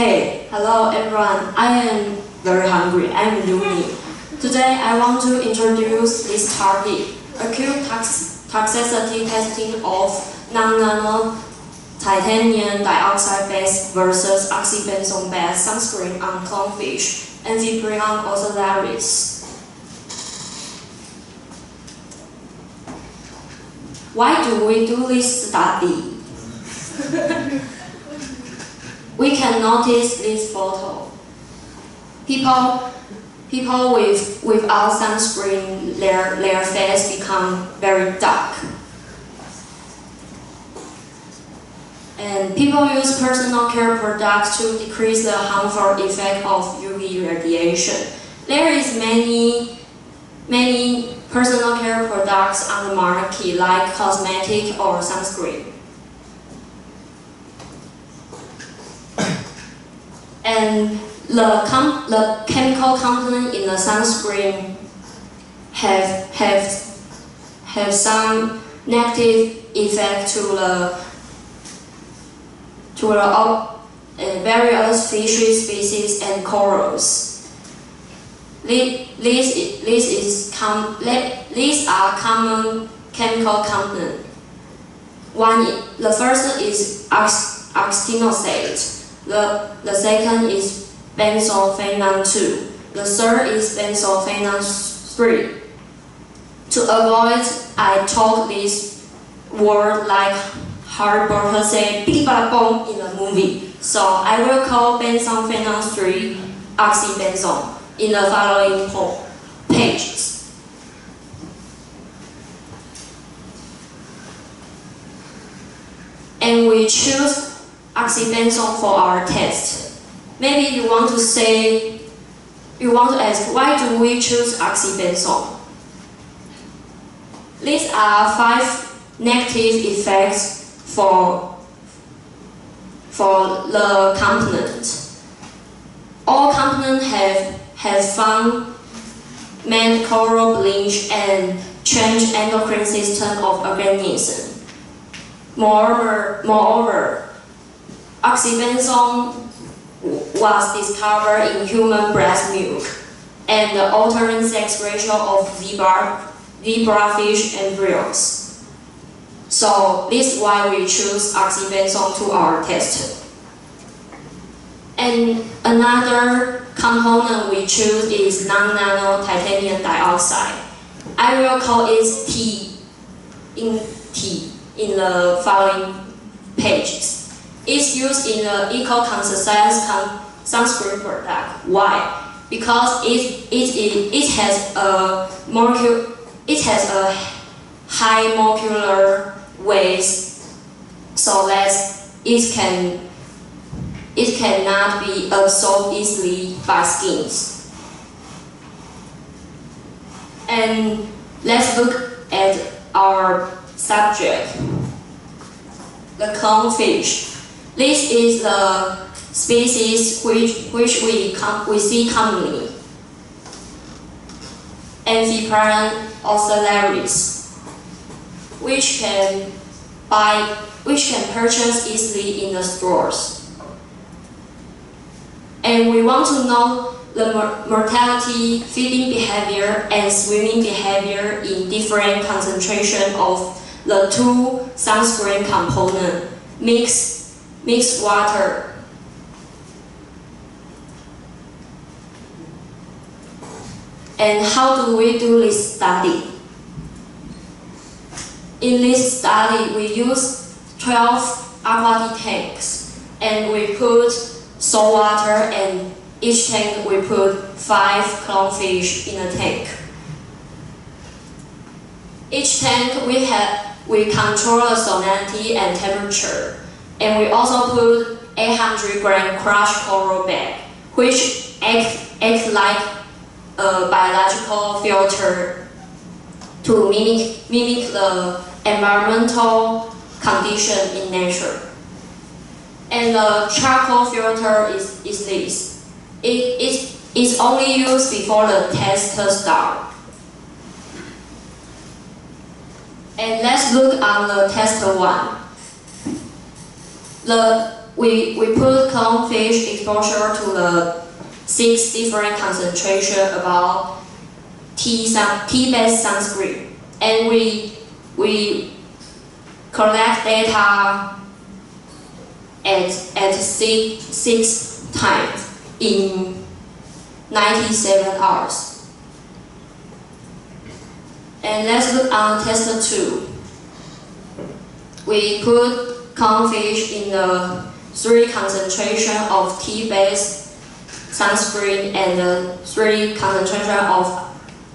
Hey, hello everyone. I am very hungry. I'm Rooney. Today I want to introduce this topic: acute toxicity testing of non-nano titanium dioxide-based versus oxybenzone-based sunscreen on Clownfish, Amphiprion, ocellaris. Why do we do this study? We can notice this photo. People without sunscreen, their face become very dark. And people use personal care products to decrease the harmful effect of UV radiation. There is many personal care products on the market, like cosmetic or sunscreen. And the chemical component in the sunscreen have some negative effect to various fishes species and corals. These are common chemical components. The first is oxygenosate. The second is benzophenone 2. The third is benzophenone 3. To avoid I talk this word like Harry Potter say "bidi bada boom" in the movie, so I will call benzophenone 3 oxybenzone in the following pages. And we choose oxybenzone for our test. Maybe you want to ask, why do we choose oxybenzone? These are 5 negative effects for the component. All components have found main coral bleach and change endocrine system of organism. Moreover, oxybenzone was discovered in human breast milk and the altering sex ratio of zebrafish embryos. So this is why we choose oxybenzone to our test. And another component we choose is non-nano titanium dioxide. I will call it T in the following pages. It's used in the eco-conscious sunscreen product. Why? Because it has a high molecular weight, so that it cannot be absorbed easily by skins. And let's look at our subject, the clownfish. This is the species which we see commonly, Amphiprion ocellaris, which can purchase easily in the stores. And we want to know the mortality, feeding behavior, and swimming behavior in different concentration of the 2 sunscreen components, mixed water. And how do we do this study? In this study, we use 12 aquatic tanks, and we put salt water, and each tank we put 5 clownfish in a tank. Each tank we control the salinity and temperature, and we also put 800-gram crushed coral bag, which acts like a biological filter to mimic the environmental condition in nature. And the charcoal filter is this. It is only used before the test starts. And let's look on the test 1. The we put clownfish exposure to the 6 different concentration about tea-based sunscreen, and we collect data at 6 times in 97 hours. And let's look on test 2. We put clownfish in the 3 concentration of tea-based sunscreen and the 3 concentration of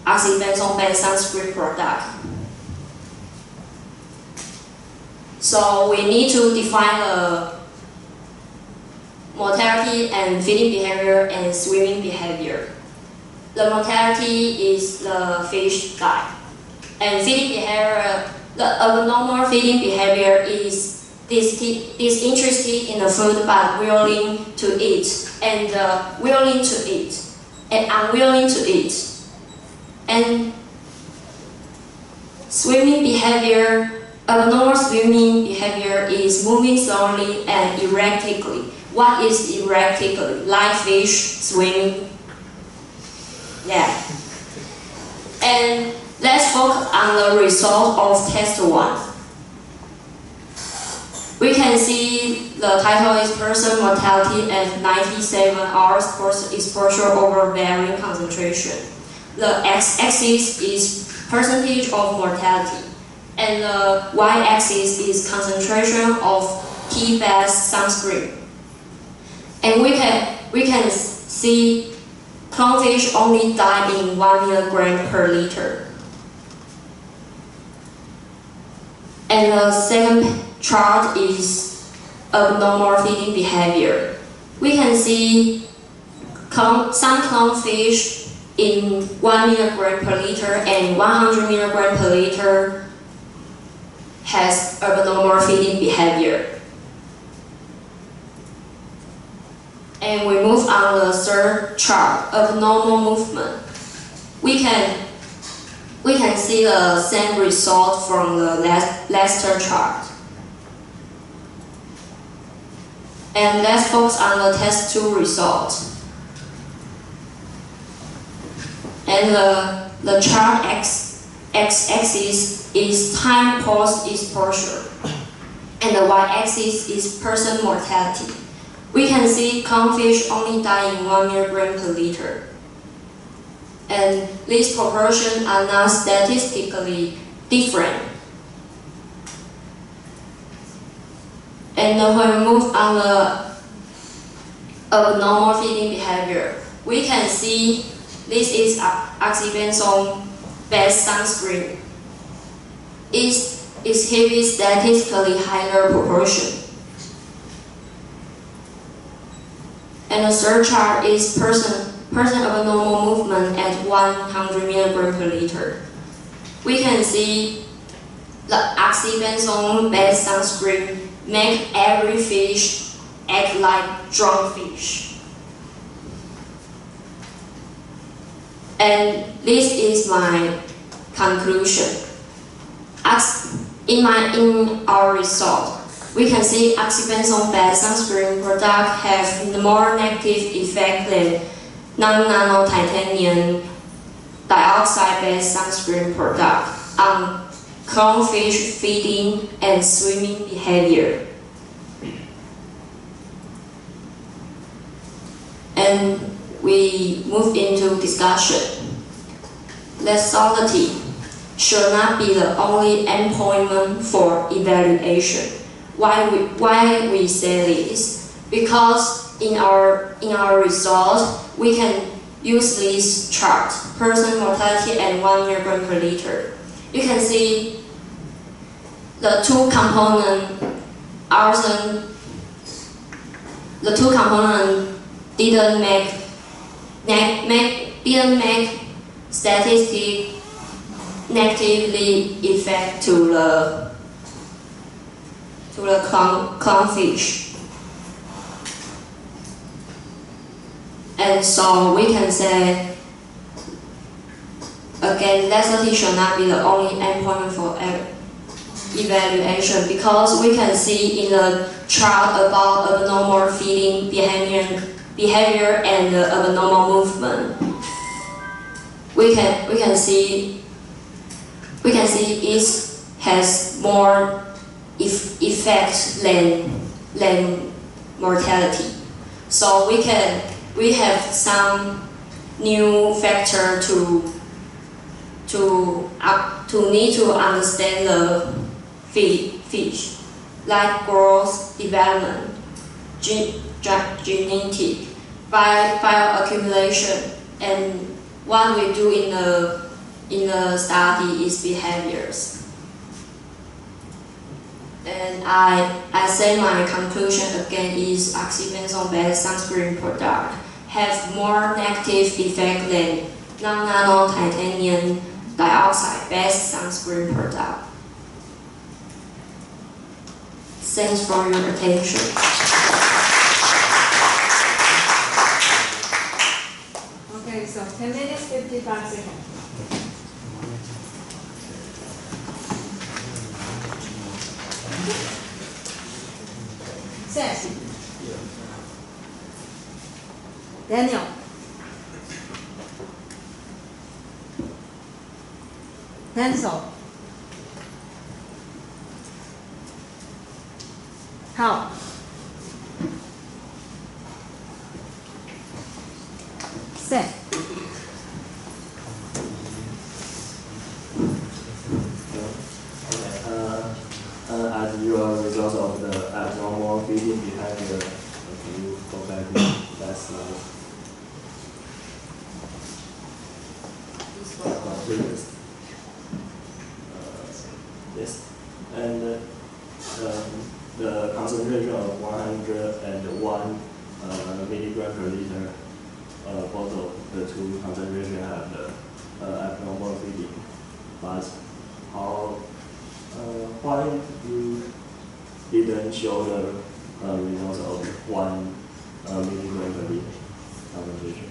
oxybenzone-based sunscreen product. So we need to define the mortality and feeding behavior and swimming behavior. The mortality is the fish die. And feeding behavior, the abnormal feeding behavior is disinterested in the food but willing to eat, and willing to eat, and unwilling to eat. And swimming behavior, abnormal swimming behavior is moving slowly and erratically. What is erratically? Like fish swimming. Yeah. And let's focus on the result of test 1. We can see the title is person mortality at 97 hours post exposure over varying concentration. The x-axis is percentage of mortality, and the y-axis is concentration of tea-based sunscreen. And we can see clownfish only die in 1 milligram per liter. And the second chart is abnormal feeding behavior. We can see some clownfish in 1 milligram per liter and 100 milligram per liter has abnormal feeding behavior. And we move on the third chart, abnormal movement. We can see the same result from the last chart. And let's focus on the test 2 result. And the chart x-axis is time post-exposure, and the y-axis is person mortality. We can see clownfish only die in 1 milligram per liter. And these proportions are not statistically different. And when we move on the abnormal feeding behavior, we can see this is oxybenzone-based sunscreen. It exhibits statistically higher proportion. And the third chart is person abnormal movement at 100 milligram per liter. We can see the oxybenzone-based sunscreen make every fish act like drunk fish. And this is my conclusion. In our result, we can see oxybenzone-based sunscreen products have more negative effect than non-nano-titanium dioxide-based sunscreen product on clownfish feeding and swimming behavior. And we move into discussion. Lethality should not be the only endpoint for evaluation. Why we say this? Because in our results, we can use this chart, person mortality at 1 milligram per liter. You can see the two components didn't make statistic negatively effect to the clownfish. And so we can say, again, lethality should not be the only endpoint for evaluation because we can see in the chart about abnormal feeding behavior and abnormal movement. We can see it has more effect than mortality. So we have some new factor to need to understand the fish, like growth, development, genetic, bioaccumulation, and what we do in the study is behaviors. And I say my conclusion again is oxybenzone-based sunscreen product have more negative effect than non-nano titanium dioxide-based sunscreen product. Thanks for your attention. Okay, so 10 minutes, 55 seconds. Sam. Daniel. Pencil. How? Sam. As you are a result of the abnormal feeding behavior, can you go back to that slide? Previous. Yes, and the concentration of 101 milligram per liter, both of the two concentrations have the abnormal feeding, but why you didn't show the results of 1 milligram per liter concentration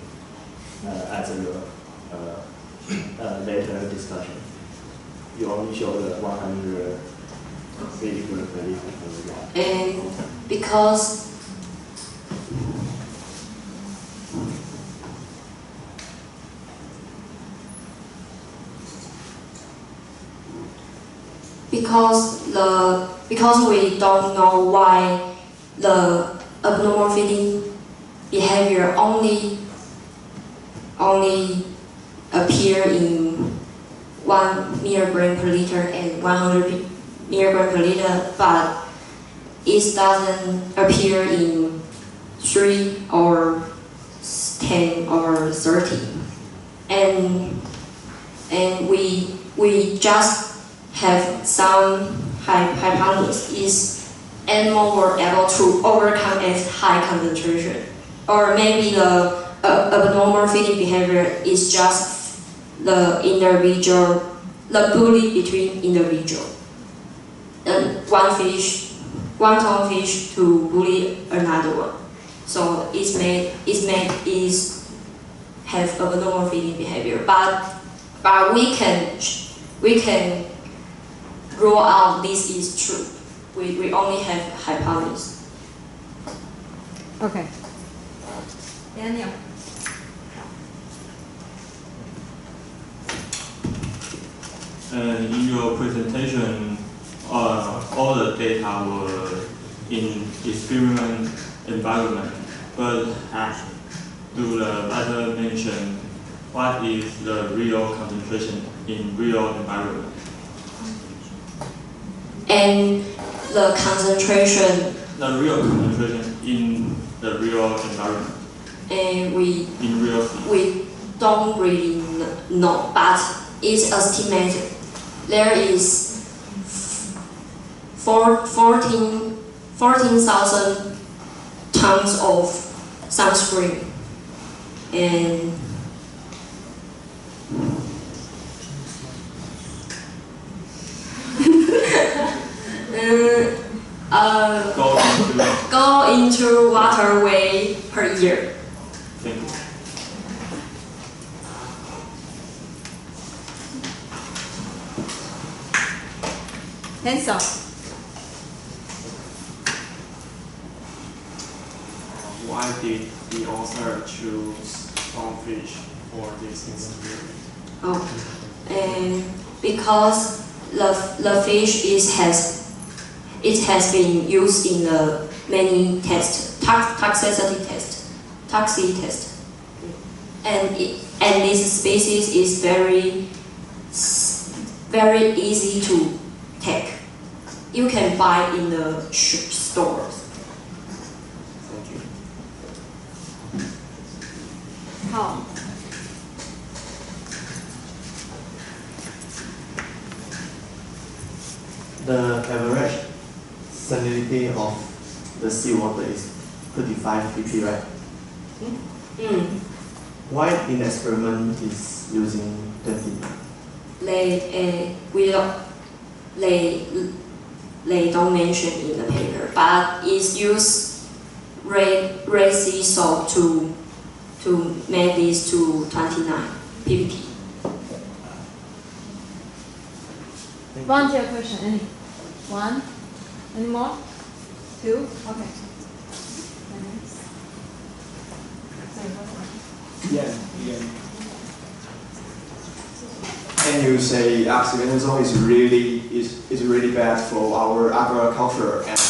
as a later discussion? You only show the 100 milligram per liter. And because we don't know why the abnormal feeding behavior only appear in 1 milligram per liter and 100 milligram per liter, but it doesn't appear in 3 or 10 or 30. And we just have some hypothesis is animals were able to overcome its high concentration, or maybe the abnormal feeding behavior is just the bully between individual. And one ton fish to bully another one. So it have abnormal feeding behavior, but we can rule out this is true. We only have hypothesis. Okay. Daniel. In your presentation, all the data were in experiment environment, but do the writer mention what is the real concentration in real environment? And the concentration. The real concentration in the real environment. And in real field. We don't really know, but it's estimated. There is 14,000 tons of sunscreen, and go into waterway per year. Thank you. Pencil. Why did the author choose Clownfish for this experiment? And because the fish has been used in the many tests, toxicity test, and this species is very easy to take. You can buy in the stores. Thank you. How? The average salinity of the seawater is 35 pp, right? Why in experiment is using 20? They don't mention in the paper, but it's used red sea salt to make this to 29 ppt. Volunteer question. Any? One? Any more? Two? Okay. Yeah. Can you say oxybenzone is really bad for our agriculture and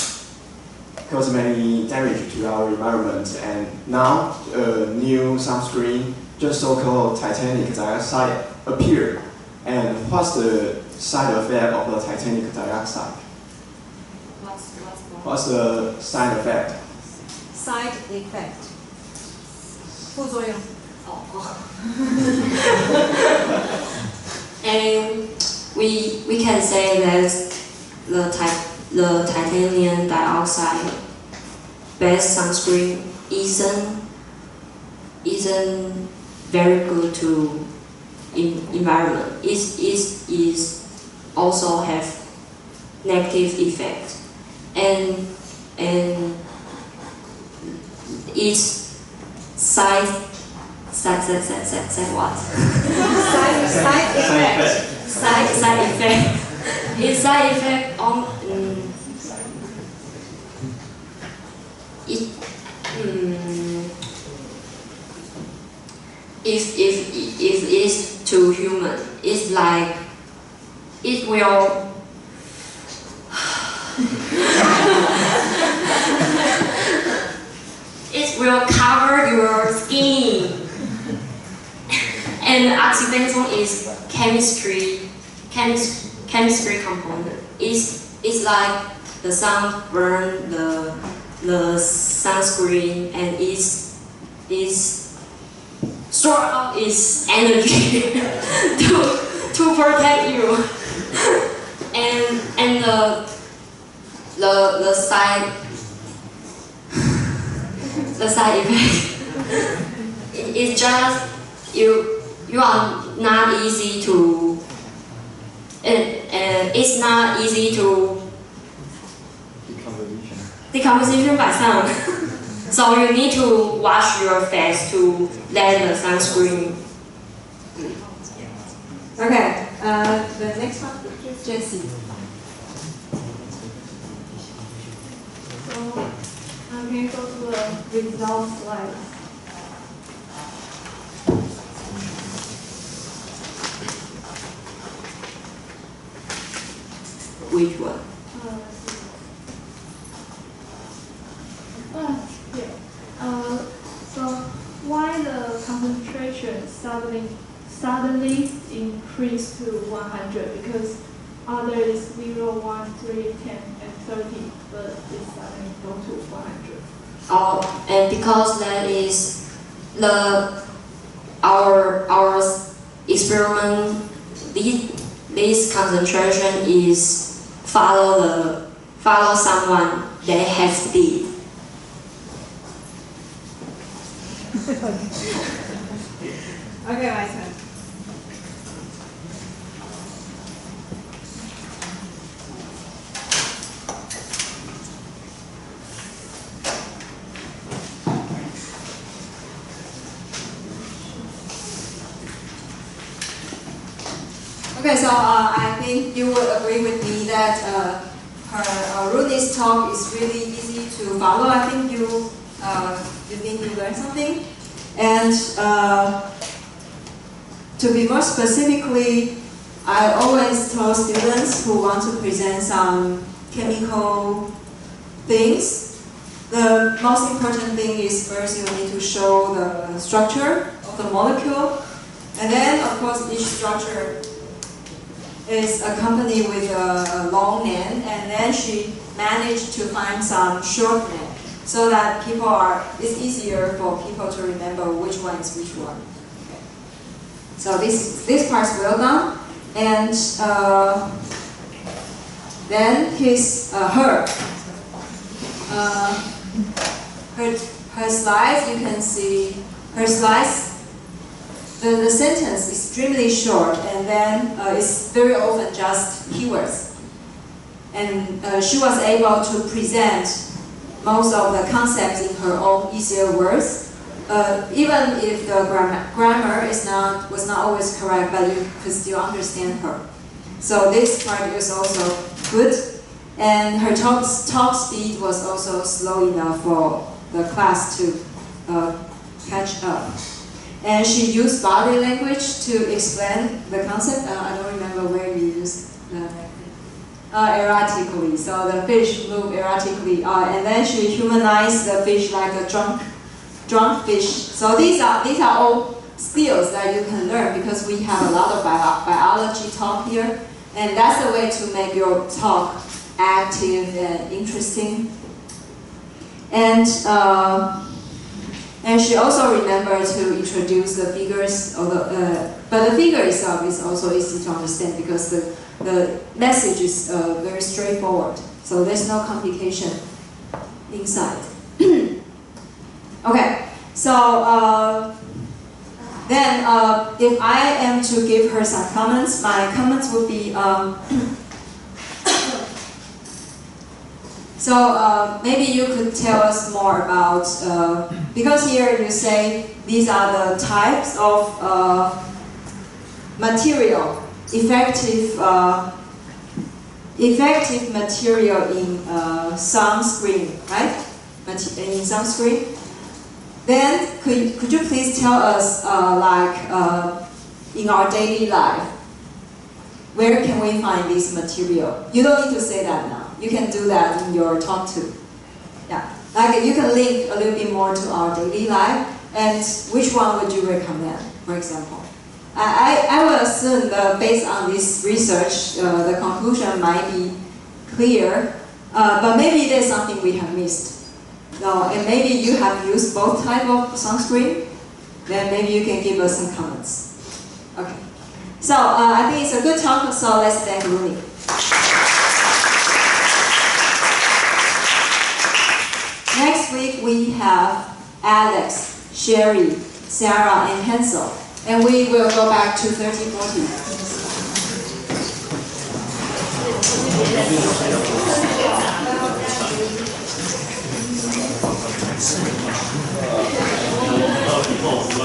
cause many damage to our environment? And now a new sunscreen, just so-called titanic dioxide, appeared. And what's the side effect of the titanic dioxide? What's the side effect? Side effect. 副作用. And we can say that the titanium dioxide based sunscreen isn't very good to environment. It also have negative effect, and its side what? Side effect. Its side effect on if it's too human, it's like it will it will cover your skin. And oxybenzone is chemistry component. It's like the sun burn the sunscreen, and it's store up its energy to protect you. And the side effect is just you are not easy to it's not easy to decomposition by sun. So you need to wash your face to let the sunscreen. Okay. The next one, Jessie. So I'm going to go to the result slide. Which one? So why the concentration suddenly increased to 100? Because other is 0, 1, 3, 10, and 30, but it's suddenly go to 100. And because that is our experiment, this concentration is follow someone they have speed. Okay, my turn. Okay, so I think you would agree with me that Rooney's talk is really easy to follow. I think you think you learned something. And to be more specifically, I always tell students who want to present some chemical things, the most important thing is first you need to show the structure of the molecule. And then, of course, each structure is accompanied with a long name, and then she managed to find some short name so that it's easier for people to remember which one is which one. Okay. So this part's well done. And then her slides, you can see her slides. The sentence is extremely short, and then it's very often just keywords. And she was able to present most of the concepts in her own easier words. Even if the grammar was not always correct, but you could still understand her. So this part is also good. And her talk speed was also slow enough for the class to catch up. And she used body language to explain the concept. I don't remember where you used the erratically. So the fish move erratically. And then she humanized the fish like a drunk fish. So these are all skills that you can learn because we have a lot of biology talk here. And that's the way to make your talk active and interesting. And she also remembered to introduce the figures, but the figure itself is also easy to understand because the message is very straightforward. So there's no complication inside. Okay, so then if I am to give her some comments, my comments would be, so maybe you could tell us more about, because here you say these are the types of material, effective material in sunscreen, right? In sunscreen. Then could you please tell us, in our daily life, where can we find this material? You don't need to say that now. You can do that in your talk too. Yeah, like you can link a little bit more to our daily life. And which one would you recommend, for example? I will assume that based on this research, the conclusion might be clear, but maybe there's something we have missed. And maybe you have used both types of sunscreen, then maybe you can give us some comments. Okay. So I think it's a good talk, so let's thank Rooney. Next week we have Alex, Sherry, Sarah, and Hansel. And we will go back to 3040.